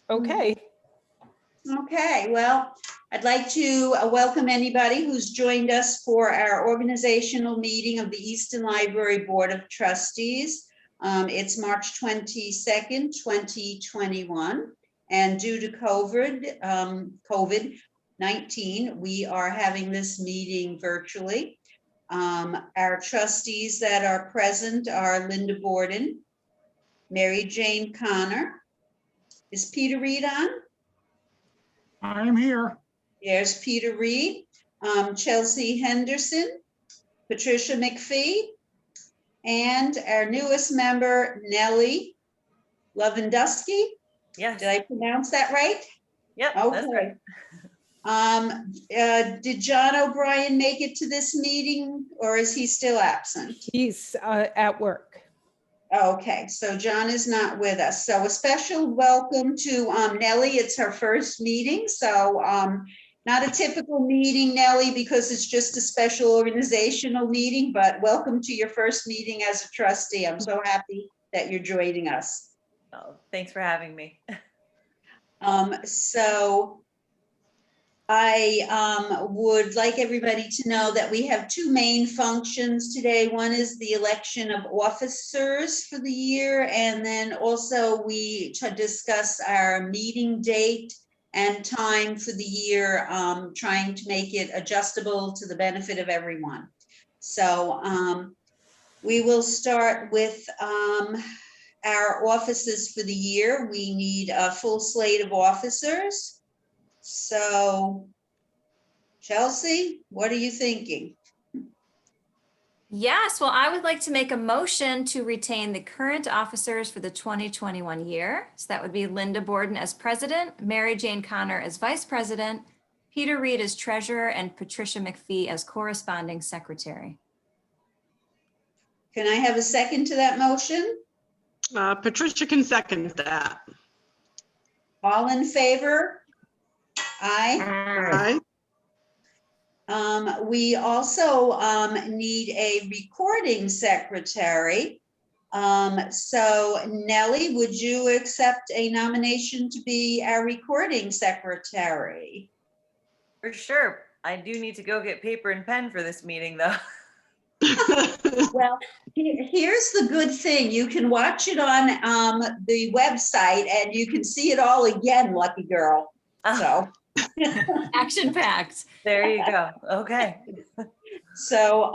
Okay. Okay, well, I'd like to welcome anybody who's joined us for our organizational meeting of the Easton Library Board of Trustees. It's March 22nd, 2021, and due to COVID-19, we are having this meeting virtually. Our trustees that are present are Linda Borden, Mary Jane Connor. Is Peter Reed on? I'm here. There's Peter Reed, Chelsea Henderson, Patricia McPhee, and our newest member, Nellie Lewandowski. Yes. Did I pronounce that right? Yep. That's Okay. right. Did John O'Brien make it to this meeting, or is he still absent? He's at work. Okay, so John is not with us. So a special welcome to Nellie. It's her first meeting. So not a typical meeting, Nellie, because it's just a special organizational meeting, but welcome to your first meeting as a trustee. I'm so happy that you're joining us. Oh, thanks for having me. So I would like everybody to know that we have two main functions today. One is the election of officers for the year, and then also we discuss our meeting date and time for the year, trying to make it adjustable to the benefit of everyone. So we will start with our offices for the year. We need a full slate of officers. So, Chelsea, what are you thinking? Yes, well, I would like to make a motion to retain the current officers for the 2021 year. So that would be Linda Borden as president, Mary Jane Connor as vice president, Peter Reed as treasurer, and Patricia McPhee as corresponding secretary. Can I have a second to that motion? Patricia can second that. All in favor? Aye. Aye. We also need a recording secretary. So Nellie, would you accept a nomination to be our recording secretary? For sure. I do need to go get paper and pen for this meeting, though. Well, here's the good thing. You can watch it on the website and you can see it all again, lucky girl. So. Action packed. There you go. Okay. So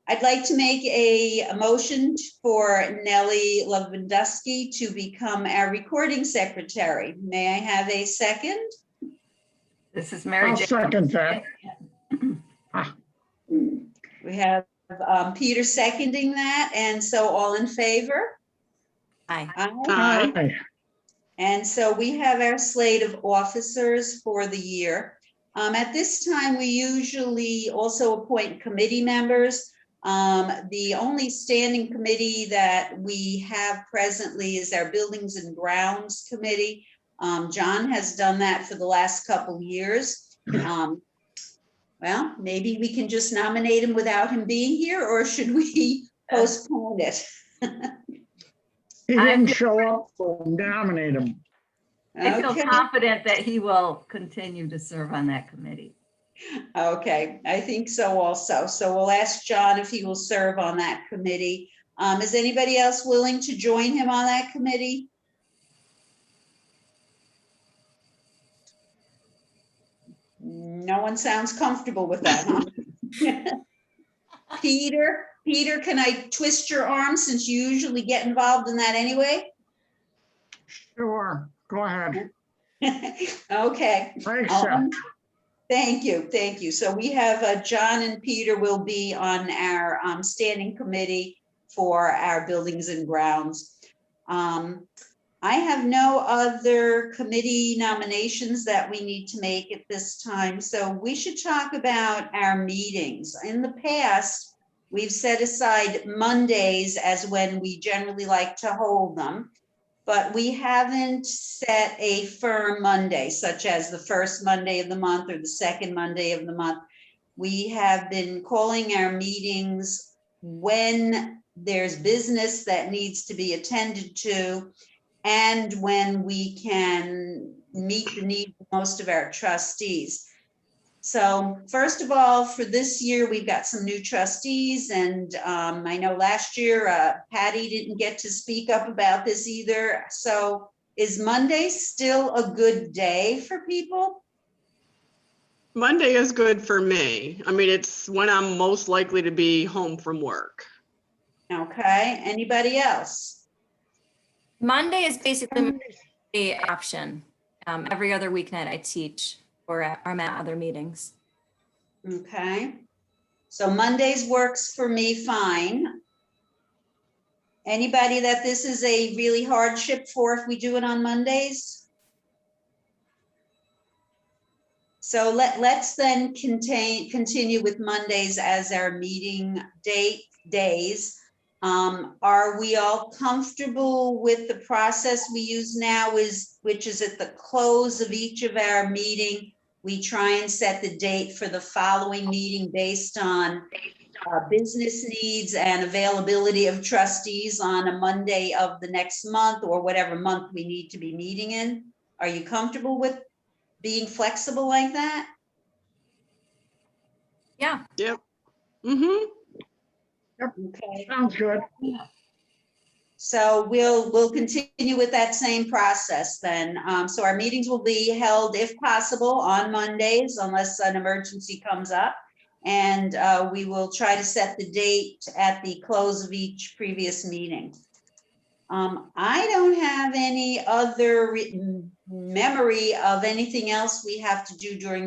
I'd like to make a motion for Nellie Lewandowski to become our recording secretary. May I have a second? This is Mary I'll Jane. second that. We have Peter seconding that, and so all in favor? Aye. Aye. Aye. And so we have our slate of officers for the year. At this time, we usually also appoint committee members. The only standing committee that we have presently is our Buildings and Grounds Committee. John has done that for the last couple years. Well, maybe we can just nominate him without him being here, or should we postpone it? He didn't show up, so nominate him. I feel Okay. confident that he will continue to serve on that committee. Okay, I think so also. So we'll ask John if he will serve on that committee. Is anybody else willing to join him on that committee? No one sounds comfortable with that, huh? Peter, can I twist your arm since you usually get involved in that anyway? Sure, go ahead. Okay. I accept. Thank you. So we have John and Peter will be on our standing committee for our Buildings and Grounds. I have no other committee nominations that we need to make at this time, so we should talk about our meetings. In the past, we've set aside Mondays as when we generally like to hold them, but we haven't set a firm Monday, such as the first Monday of the month or the second Monday of the month. We have been calling our meetings when there's business that needs to be attended to. and when we can meet the needs of most of our trustees. So first of all, for this year, we've got some new trustees, and I know last year Patty didn't get to speak up about this either. So is Monday still a good day for people? Monday is good for me. I mean, it's when I'm most likely to be home from work. Okay, anybody else? Monday is basically the option. Every other weeknight I teach or I'm at other meetings. Okay, so Mondays works for me fine. Anybody that this is a really hardship for if we do it on Mondays? So let's then continue with Mondays as our meeting days. Are we all comfortable with the process we use now, which is at the close of each of our meeting, we try and set the date for the following meeting based on business needs and availability of trustees on a Monday of the next month or whatever month we need to be meeting in? Are you comfortable with being flexible like that? Yeah. Yep. Mm-hmm. Okay, Sounds good. so we'll continue with that same process then. So our meetings will be held, if possible, on Mondays unless an emergency comes up. And we will try to set the date at the close of each previous meeting. I don't have any other memory of anything else we have to do during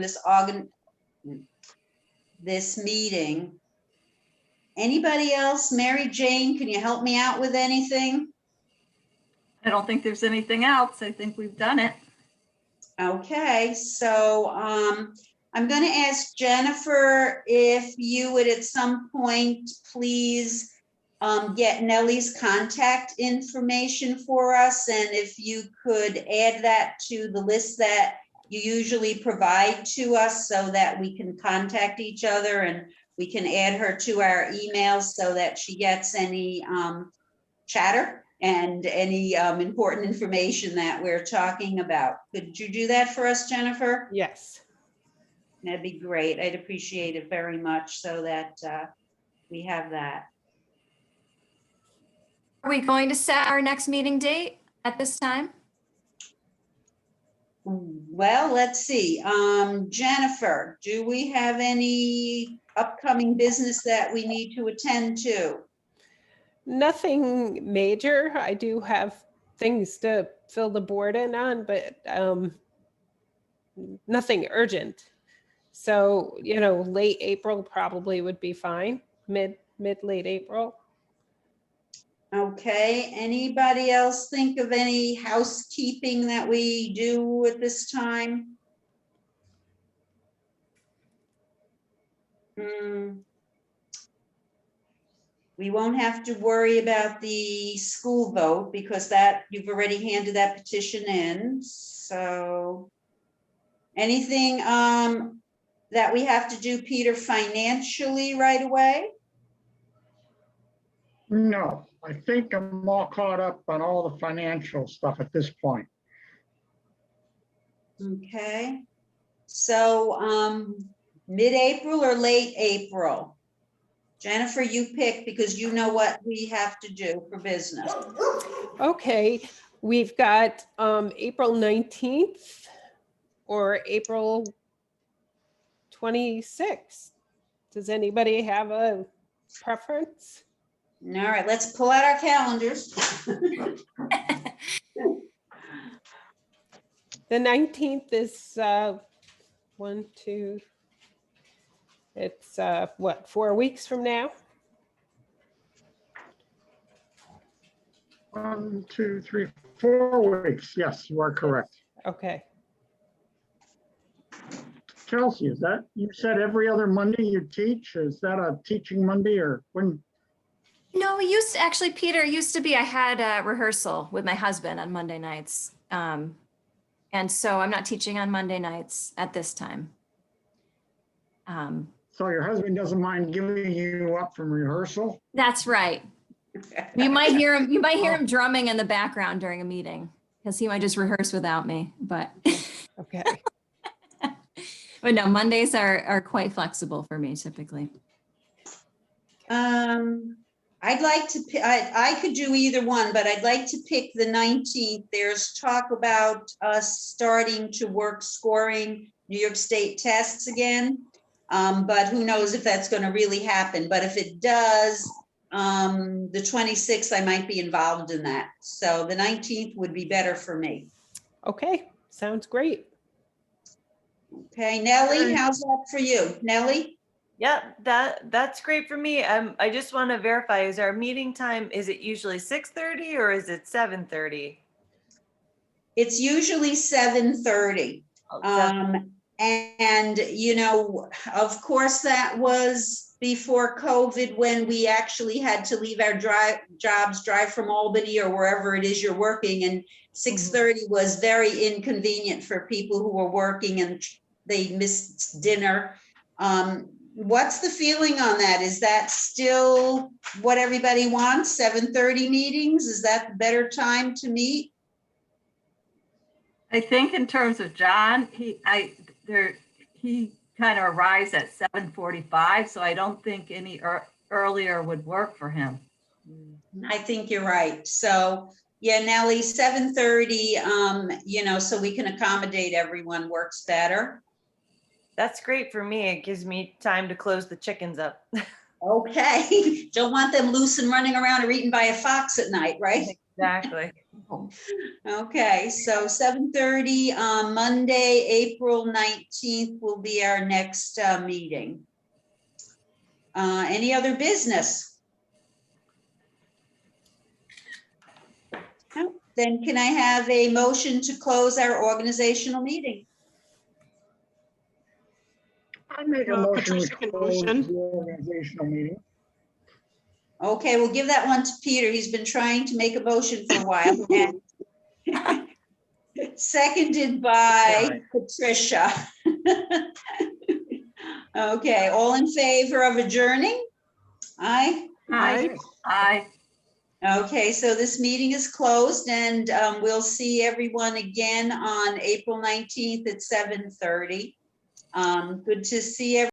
this meeting. Anybody else? Mary Jane, can you help me out with anything? I don't think there's anything else. I think we've done it. Okay, so I'm going to ask Jennifer if you would at some point please get Nellie's contact information for us, and if you could add that to the list that you usually provide to us so that we can contact each other and we can add her to our emails so that she gets any chatter and any important information that we're talking about. Could you do that for us, Jennifer? Yes. That'd be great. I'd appreciate it very much so that we have that. Are we going to set our next meeting date at this time? Well, let's see. Jennifer, do we have any upcoming business that we need to attend to? Nothing major. I do have things to fill the board in on, but nothing urgent. So, late April probably would be fine. Late April. Okay, anybody else think of any housekeeping that we do at this time? We won't have to worry about the school vote because that you've already handed that petition in. So anything that we have to do, Peter, financially right away? No, I think I'm all caught up on all the financial stuff at this point. Okay, so mid-April or late April? Jennifer, you pick because you know what we have to do for business. Okay, we've got April 19th or April 26th. Does anybody have a preference? All right, let's pull out our calendars. The 19th is it's what, 4 weeks from now? 1, 2, 3, 4 weeks. Yes, you are correct. Okay. Chelsea, is that, you said every other Monday you teach? Is that a teaching Monday or when? No, Peter, used to be, I had a rehearsal with my husband on Monday nights. And so I'm not teaching on Monday nights at this time. So your husband doesn't mind giving you up from rehearsal? That's right. You might hear him drumming in the background during a meeting because he might just rehearse without me, but. Okay. But no, Mondays are quite flexible for me typically. I'd like to, I could do either one, but I'd like to pick the 19th. There's talk about us starting to work scoring New York State tests again. But who knows if that's going to really happen. But if it does, the 26th, I might be involved in that. So the 19th would be better for me. Okay, sounds great. Okay, Nellie, how's that for you? Nellie? Yep, that's great for me. I just want to verify, is our meeting time, is it usually 6:30 or is it 7:30? It's usually 7:30. And, you know, of course, that was before COVID when we actually had to leave our jobs, drive from Albany or wherever it is you're working. And 6:30 was very inconvenient for people who were working and they missed dinner. What's the feeling on that? Is that still what everybody wants? 7:30 meetings? Is that the better time to meet? I think in terms of John, he kind of arrives at 7:45, so I don't think any earlier would work for him. I think you're right. So yeah, Nellie, 7:30, you know, so we can accommodate everyone works better. That's great for me. It gives me time to close the chickens up. Okay. Don't want them loose and running around or eaten by a fox at night, right? Exactly. Okay, so 7:30 on Monday, April 19th will be our next meeting. Any other business? No? Then can I have a motion to close our organizational meeting? I make a motion Patricia to can close motion. the organizational meeting. Okay, we'll give that one to Peter. He's been trying to make a motion for a while. And seconded by Patricia. Okay, all in favor of adjourning? Aye. Aye. Okay, so this meeting is closed and we'll see everyone again on April 19th at 7:30. Good to see everyone.